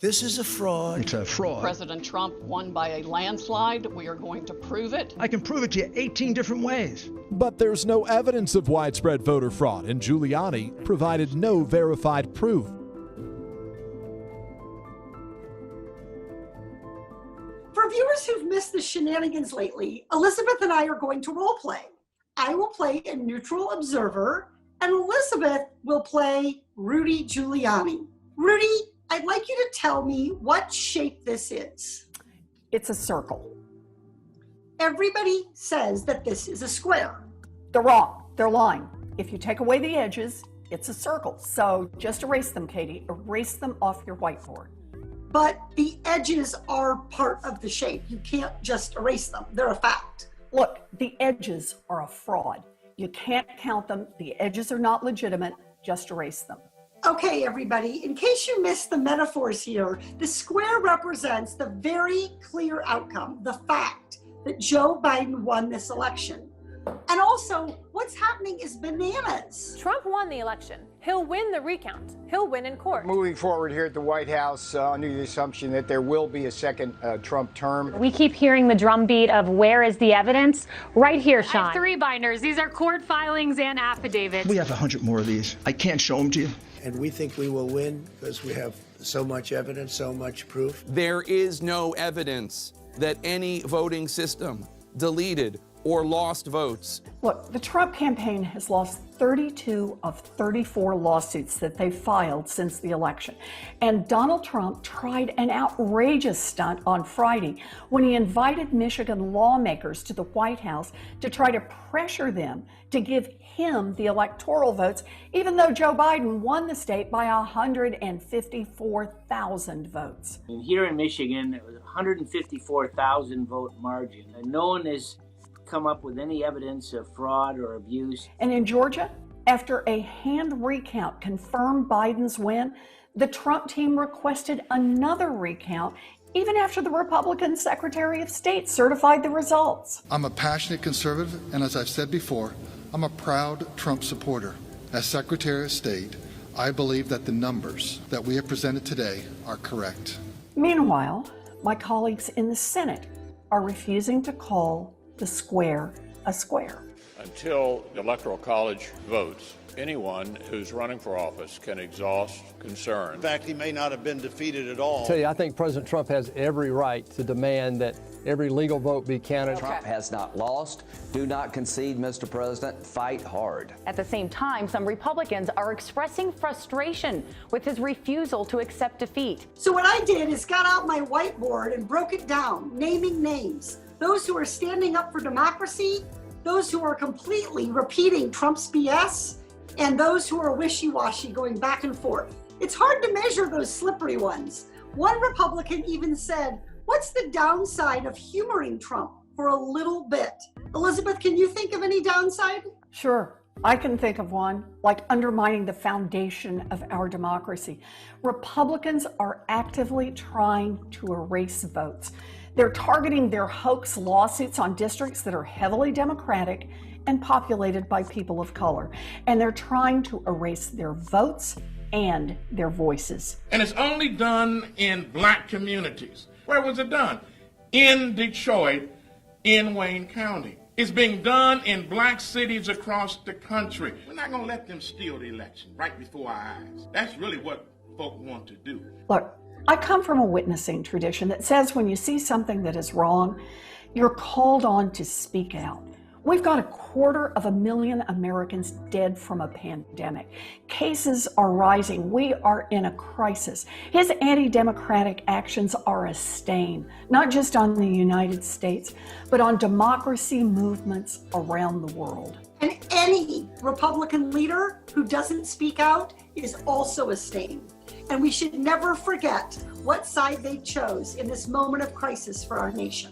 This is a fraud. It's a fraud. President Trump won by a landslide. We are going to prove it. I can prove it to you 18 different ways. But there's no evidence of widespread voter fraud, and Giuliani provided no verified proof. For viewers who've missed the shenanigans lately, Elizabeth and I are going to role play. I will play a neutral observer, and Elizabeth will play Rudy Giuliani. Rudy, I'd like you to tell me what shape this is. It's a circle. Everybody says that this is a square. They're wrong. They're lying. If you take away the edges, it's a circle. So just erase them, Katie. Erase them off your whiteboard. But the edges are part of the shape. You can't just erase them. They're a fact. Look, the edges are a fraud. You can't count them. The edges are not legitimate. Just erase them. Okay, everybody, in case you missed the metaphors here, the square represents the very clear outcome, the fact that Joe Biden won this election. And also, what's happening is bananas. Trump won the election. He'll win the recount. He'll win in court. Moving forward here at the White House, under the assumption that there will be a second Trump term. We keep hearing the drumbeat of where is the evidence? Right here, Sean. I have 3 binders. These are court filings and affidavits. We have 100 more of these. I can't show them to you. And we think we will win because we have so much evidence, so much proof. There is no evidence that any voting system deleted or lost votes. Look, the Trump campaign has lost 32 of 34 lawsuits that they filed since the election. And Donald Trump tried an outrageous stunt on Friday when he invited Michigan lawmakers to the White House to try to pressure them to give him the electoral votes, even though Joe Biden won the state by 154,000 votes. And here in Michigan, it was a 154,000 vote margin. And no one has come up with any evidence of fraud or abuse. And in Georgia, after a hand recount confirmed Biden's win, the Trump team requested another recount even after the Republican Secretary of State certified the results. I'm a passionate conservative, and as I've said before, I'm a proud Trump supporter. As Secretary of State, I believe that the numbers that we have presented today are correct. Meanwhile, my colleagues in the Senate are refusing to call the square a square. Until the Electoral College votes, anyone who's running for office can exhaust concern. In fact, he may not have been defeated at all. I tell you, I think President Trump has every right to demand that every legal vote be counted. Trump has not lost. Do not concede, Mr. President. Fight hard. At the same time, some Republicans are expressing frustration with his refusal to accept defeat. So what I did is got out my whiteboard and broke it down, naming names. Those who are standing up for democracy, those who are completely repeating Trump's BS, and those who are wishy-washy going back and forth. It's hard to measure those slippery ones. One Republican even said, what's the downside of humoring Trump for a little bit? Elizabeth, can you think of any downside? Sure. I can think of one, like undermining the foundation of our democracy. Republicans are actively trying to erase votes. They're targeting their hoax lawsuits on districts that are heavily Democratic and populated by people of color. And they're trying to erase their votes and their voices. And it's only done in black communities. Where was it done? In Detroit, in Wayne County. It's being done in black cities across the country. We're not going to let them steal the election right before our eyes. That's really what folk want to do. Look, I come from a witnessing tradition that says when you see something that is wrong, you're called on to speak out. We've got 250,000 Americans dead from a pandemic. Cases are rising. We are in a crisis. His anti-democratic actions are a stain, not just on the United States, but on democracy movements around the world. And any Republican leader who doesn't speak out is also a stain. And we should never forget what side they chose in this moment of crisis for our nation.